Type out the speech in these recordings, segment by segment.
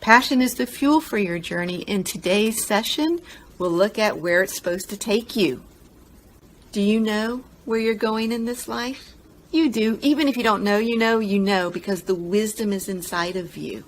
Passion is the fuel for your journey. In today's session, we'll look at where it's supposed to take you. Do you know where you're going in this life? You do. Even if you don't know, you know, because the wisdom is inside of you.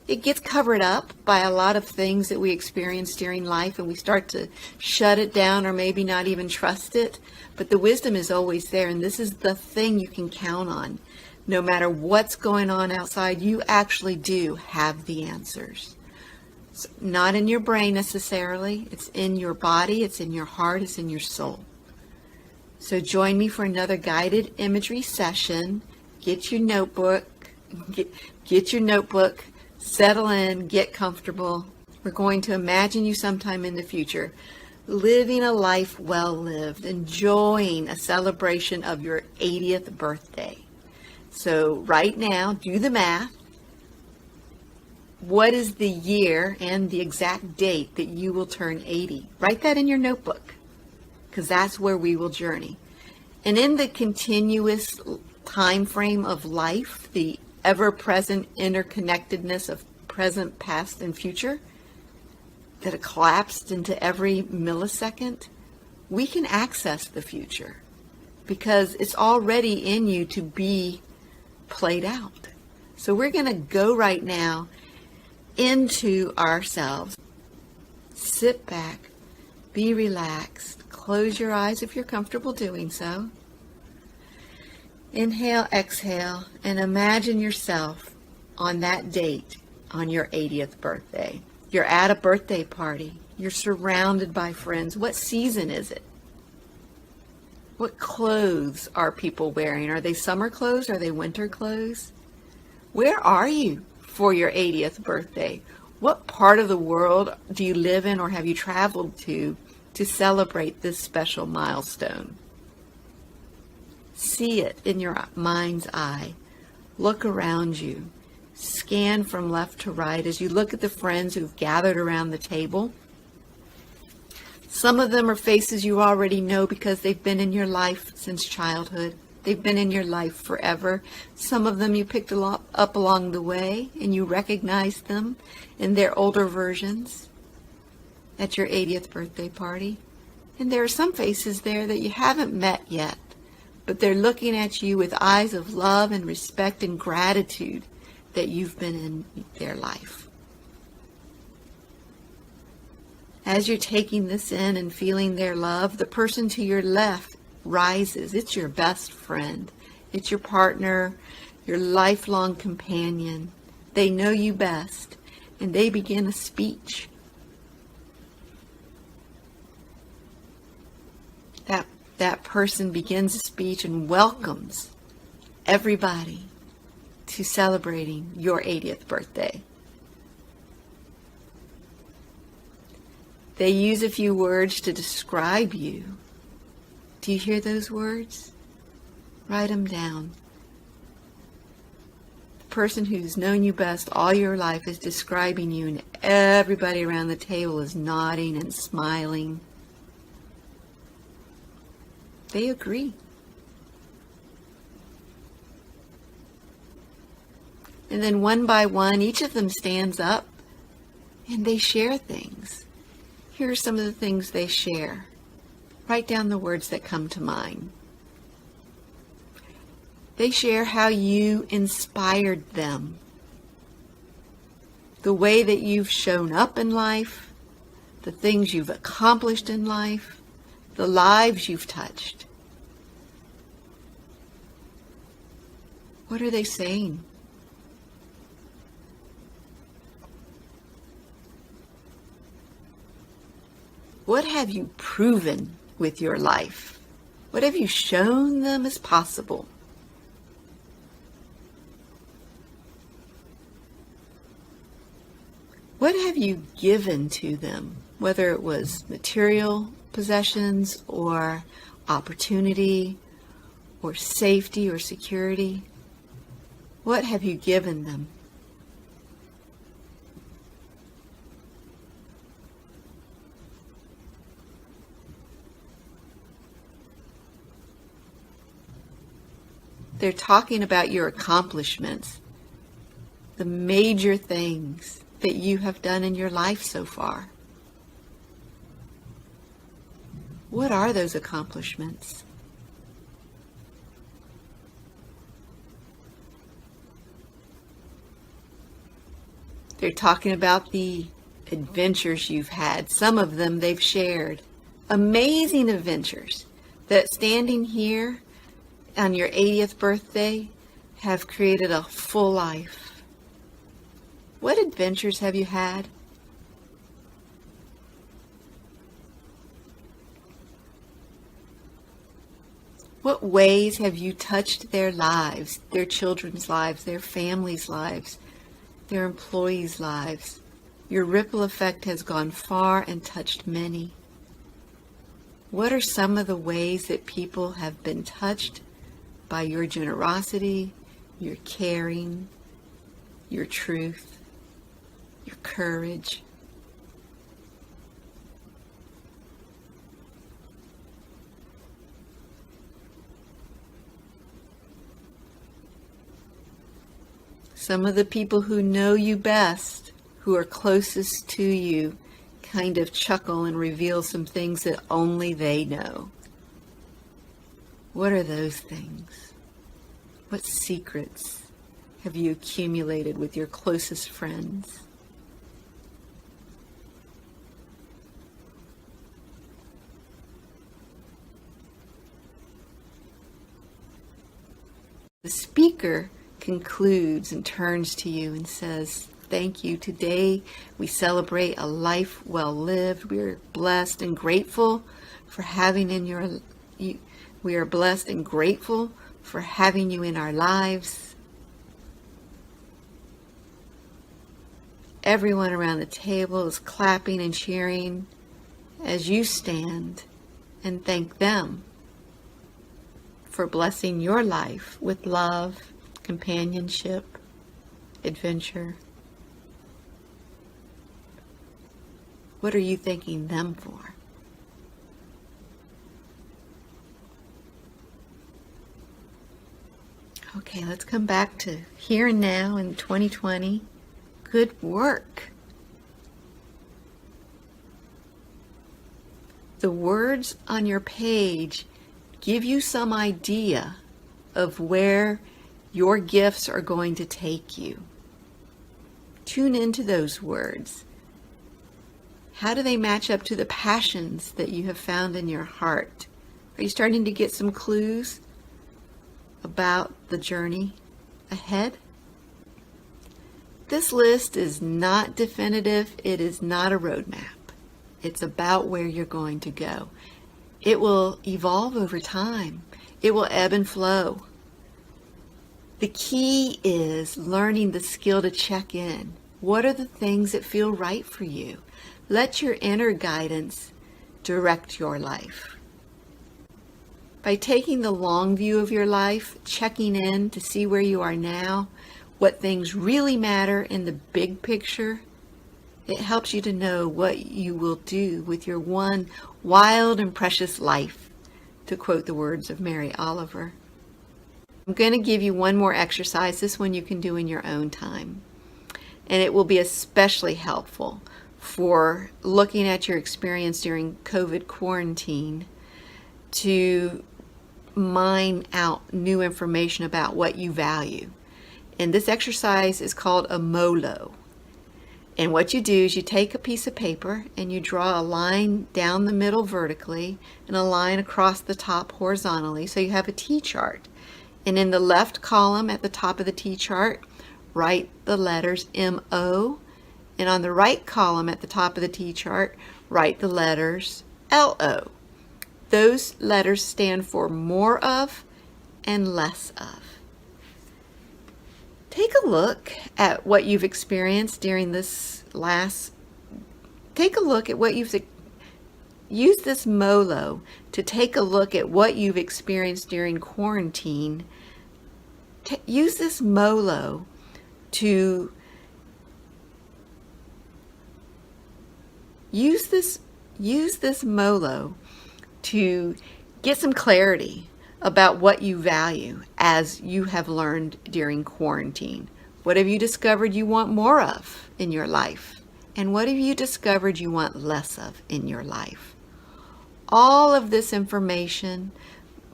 It gets covered up by a lot of things that we experience during life, and we start to shut it down or maybe not even trust it. But the wisdom is always there, and this is the thing you can count on. No matter what's going on outside, you actually do have the answers. It's not in your brain necessarily. It's in your body, it's in your heart, it's in your soul. So join me for another guided imagery session. Get your notebook, settle in, get comfortable. We're going to imagine you sometime in the future living a life well lived, enjoying a celebration of your 80th birthday. So right now, do the math. What is the year and the exact date that you will turn 80? Write that in your notebook, because that's where we will journey. And in the continuous time frame of life, the ever-present interconnectedness of present, past, and future that are collapsed into every millisecond, we can access the future because it's already in you to be played out. So we're going to go right now into ourselves. Sit back, be relaxed, close your eyes if you're comfortable doing so. Inhale, exhale, and imagine yourself on that date on your 80th birthday. You're at a birthday party. You're surrounded by friends. What season is it? What clothes are people wearing? Are they summer clothes? Are they winter clothes? Where are you for your 80th birthday? What part of the world do you live in or have you traveled to celebrate this special milestone? See it in your mind's eye. Look around you. Scan from left to right as you look at the friends who've gathered around the table. Some of them are faces you already know because they've been in your life since childhood. They've been in your life forever. Some of them you picked up along the way and you recognized them in their older versions at your 80th birthday party. And there are some faces there that you haven't met yet, but they're looking at you with eyes of love and respect and gratitude that you've been in their life. As you're taking this in and feeling their love, the person to your left rises. It's your best friend. It's your partner, your lifelong companion. They know you best, and they begin a speech. That person begins a speech and welcomes everybody to celebrating your 80th birthday. They use a few words to describe you. Do you hear those words? Write them down. The person who's known you best all your life is describing you, and everybody around the table is nodding and smiling. They agree. And then one by one, each of them stands up and they share things. Here are some of the things they share. Write down the words that come to mind. They share how you inspired them, the way that you've shown up in life, the things you've accomplished in life, the lives you've touched. What are they saying? What have you proven with your life? What have you shown them is possible? What have you given to them, whether it was material possessions or opportunity or safety or security? What have you given them? They're talking about your accomplishments, the major things that you have done in your life so far? What are those accomplishments? They're talking about the adventures you've had. Some of them they've shared. Amazing adventures that standing here on your 80th birthday have created a full life. What adventures have you had? What ways have you touched their lives, their children's lives, their families' lives, their employees' lives? Your ripple effect has gone far and touched many. What are some of the ways that people have been touched by your generosity, your caring, your truth, your courage? Some of the people who know you best, who are closest to you, kind of chuckle and reveal some things that only they know. What are those things? What secrets have you accumulated with your closest friends? The speaker concludes and turns to you and says, "Thank you. Today we celebrate a life well lived. We are blessed and grateful for having we are blessed and grateful for having you in our lives." Everyone around the table is clapping and cheering as you stand and thank them for blessing your life with love, companionship, adventure. What are you thanking them for? Okay, let's come back to here and now in 2020. Good work. The words on your page give you some idea of where your gifts are going to take you. Tune into those words. How do they match up to the passions that you have found in your heart? Are you starting to get some clues about the journey ahead? This list is not definitive. It is not a roadmap. It's about where you're going to go. It will evolve over time. It will ebb and flow. The key is learning the skill to check in. What are the things that feel right for you? Let your inner guidance direct your life. By taking the long view of your life, checking in to see where you are now, what things really matter in the big picture, it helps you to know what you will do with your one wild and precious life, to quote the words of Mary Oliver. I'm going to give you one more exercise. This one you can do in your own time. And it will be especially helpful for looking at your experience during COVID quarantine to mine out new information about what you value. And this exercise is called a MOLO. And what you do is you take a piece of paper and you draw a line down the middle vertically and a line across the top horizontally, so you have a T-chart. And in the left column at the top of the T-chart, write the letters M-O. And on the right column at the top of the T-chart, write the letters L-O. Those letters stand for more of and less of. Take a look at what you've experienced during this use this MOLO to take a look at what you've experienced during quarantine. Use this MOLO to get some clarity about what you value as you have learned during quarantine. What have you discovered you want more of in your life? And what have you discovered you want less of in your life? All of this information,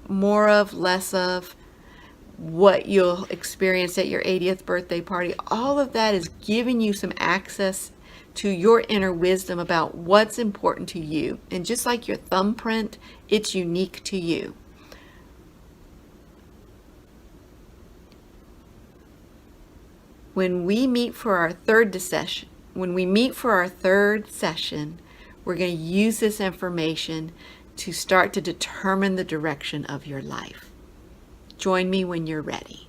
more of, less of, what you'll experience at your 80th birthday party, all of that is giving you some access to your inner wisdom about what's important to you. And just like your thumbprint, it's unique to you. When we meet for our third session, we're going to use this information to start to determine the direction of your life. Join me when you're ready.